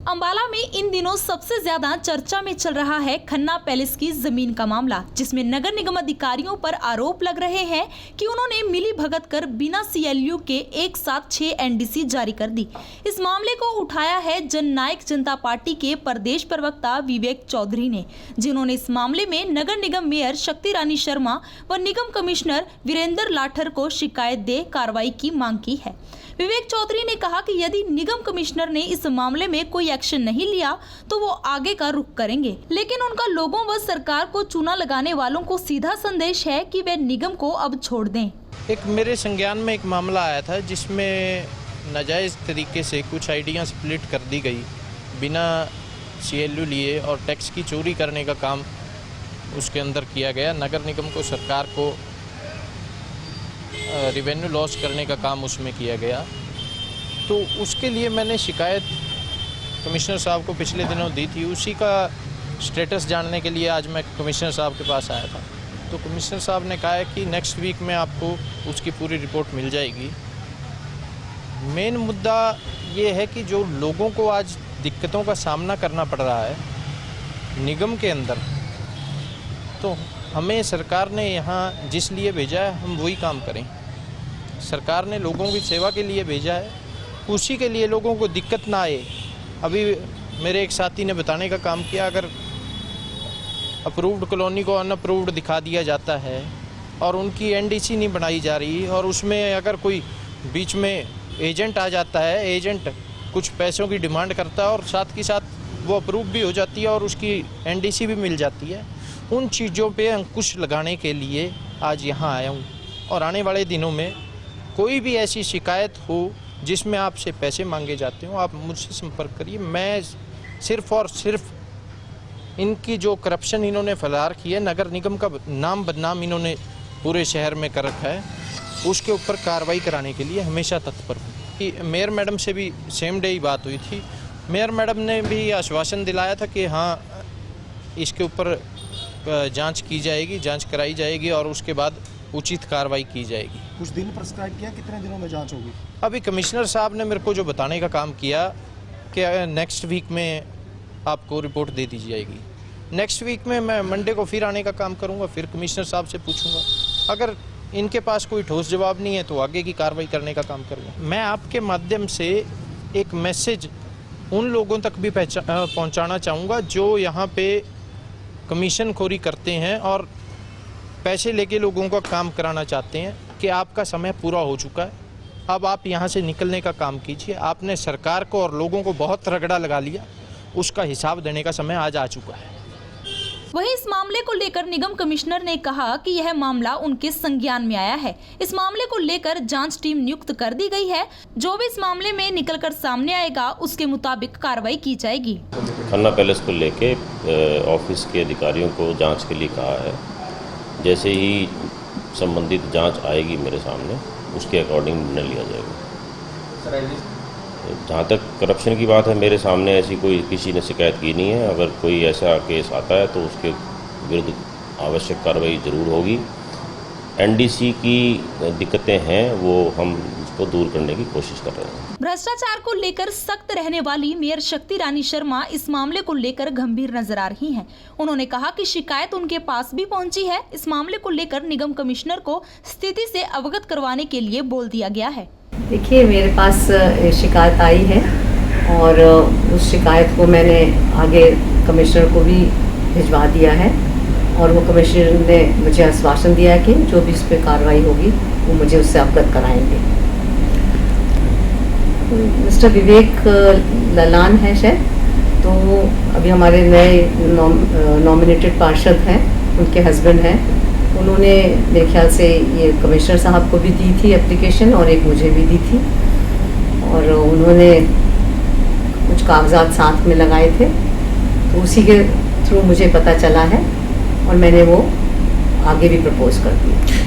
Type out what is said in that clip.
अंबाला में इन दिनों सबसे ज्यादा चर्चा में चल रहा है खन्ना पैलेस की जमीन का मामला, जिसमें नगर निगम अधिकारियों पर आरोप लग रहे हैं कि उन्होंने मिली भगत कर बिना CLU के एक साथ 6 NDC जारी कर दी। इस मामले को उठाया है जननायक जनता पार्टी के प्रदेश प्रवक्ता विवेक चौधरी ने, जिन्होंने इस मामले में नगर निगम मेयर शक्ति रानी शर्मा व निगम कमिश्नर वीरेंद्र लाठर को शिकायत दे कार्रवाई की मांग की है। विवेक चौधरी ने कहा कि यदि निगम कमिश्नर ने इस मामले में कोई एक्शन नहीं लिया तो वो आगे का रुख करेंगे, लेकिन उनका लोगों व सरकार को चूना लगाने वालों को सीधा संदेश है कि वे निगम को अब छोड़ दें। एक मेरे संज्ञान में एक मामला आया था जिसमें नाजायज़ तरीके से कुछ आइडिया स्प्लिट कर दी गई, बिना CLU लिए और टैक्स की चोरी करने का काम उसके अंदर किया गया। नगर निगम को, सरकार को रेवेन्यू लॉस करने का काम उसमें किया गया। तो उसके लिए मैंने शिकायत कमिश्नर साहब को पिछले दिनों दी थी। उसी का स्टेटस जानने के लिए आज मैं कमिश्नर साहब के पास आया था। तो कमिश्नर साहब ने कहा है कि नेक्स्ट वीक में आपको उसकी पूरी रिपोर्ट मिल जाएगी। मेन मुद्दा ये है कि जो लोगों को आज दिक्कतों का सामना करना पड़ रहा है निगम के अंदर, तो हमें सरकार ने यहाँ जिस लिए भेजा है हम वही काम करें। सरकार ने लोगों की सेवा के लिए भेजा है, उसी के लिए लोगों को दिक्कत ना आए। अभी मेरे एक साथी ने बताने का काम किया, अगर अप्रूव्ड कॉलोनी को अनअप्रूव्ड दिखा दिया जाता है और उनकी NDC नहीं बनाई जा रही और उसमें अगर कोई बीच में एजेंट आ जाता है, एजेंट कुछ पैसों की डिमांड करता है और साथ के साथ वो अप्रूव भी हो जाती है और उसकी NDC भी मिल जाती है, उन चीज़ों पे अंकुश लगाने के लिए आज यहाँ आया हूँ। और आने वाले दिनों में कोई भी ऐसी शिकायत हो जिसमें आपसे पैसे मांगे जाते हो, आप मुझसे संपर्क करिए। मैं सिर्फ़ और सिर्फ इनकी जो करप्शन इन्होंने फैला रखी है, नगर निगम का नाम बदनाम इन्होंने पूरे शहर में कर रखा है, उसके ऊपर कार्रवाई कराने के लिए हमेशा तत्पर हूँ। कि मेयर मैडम से भी सेम डे ही बात हुई थी। मेयर मैडम ने भी आश्वासन दिलाया था कि हाँ, इसके ऊपर जांच की जाएगी, जांच कराई जाएगी और उसके बाद उचित कार्रवाई की जाएगी। कुछ दिन प्रिस्क्राइब किया, कितने दिनों में जांच होगी? अभी कमिश्नर साहब ने मेरे को जो बताने का काम किया कि नेक्स्ट वीक में आपको रिपोर्ट दे दी जाएगी। नेक्स्ट वीक में मैं मंडे को फिर आने का काम करूंगा, फिर कमिश्नर साहब से पूछूंगा। अगर इनके पास कोई ठोस जवाब नहीं है तो आगे की कार्रवाई करने का काम करूँगा। मैं आपके माध्यम से एक मैसेज उन लोगों तक भी पहुँचाना चाहूँगा जो यहाँ पे कमीशन खोरी करते हैं और पैसे लेके लोगों का काम कराना चाहते हैं कि आपका समय पूरा हो चुका है, अब आप यहाँ से निकलने का काम कीजिए। आपने सरकार को और लोगों को बहुत रगड़ा लगा लिया, उसका हिसाब देने का समय आज आ चुका है। वहीं इस मामले को लेकर निगम कमिश्नर ने कहा कि यह मामला उनके संज्ञान में आया है। इस मामले को लेकर जांच टीम नियुक्त कर दी गई है। जो भी इस मामले में निकलकर सामने आएगा उसके मुताबिक कार्रवाई की जाएगी। खन्ना पैलेस को लेके ऑफिस के अधिकारियों को जांच के लिए कहा है। जैसे ही संबंधित जांच आएगी मेरे सामने, उसके अकॉर्डिंग निर्णय लिया जाएगा। जहाँ तक करप्शन की बात है, मेरे सामने ऐसी कोई किसी ने शिकायत की नहीं है। अगर कोई ऐसा केस आता है तो उसके विरुद्ध आवश्यक कार्रवाई जरूर होगी। NDC की दिक्कतें हैं, वो हम उसको दूर करने की कोशिश कर रहे हैं। भ्रष्टाचार को लेकर सख्त रहने वाली मेयर शक्ति रानी शर्मा इस मामले को लेकर गंभीर नजर आ रही हैं। उन्होंने कहा कि शिकायत उनके पास भी पहुंची है। इस मामले को लेकर निगम कमिश्नर को स्थिति से अवगत करवाने के लिए बोल दिया गया है। देखिए, मेरे पास शिकायत आई है और उस शिकायत को मैंने आगे कमिश्नर को भी भिजवा दिया है और वो कमिश्नर ने मुझे आश्वासन दिया है कि जो भी इस पर कार्रवाई होगी वो मुझे उससे अवगत कराएंगे। मिस्टर विवेक ललान है शायद, तो अभी हमारे नए नॉमिनेटेड पार्षद हैं, उनके हस्बैंड हैं। उन्होंने मेरे ख्याल से ये कमिश्नर साहब को भी दी थी एप्लीकेशन और एक मुझे भी दी थी और उन्होंने कुछ कागजात साथ में लगाए थे, तो उसी के थ्रू मुझे पता चला है और मैंने वो आगे भी प्रपोज कर दिया।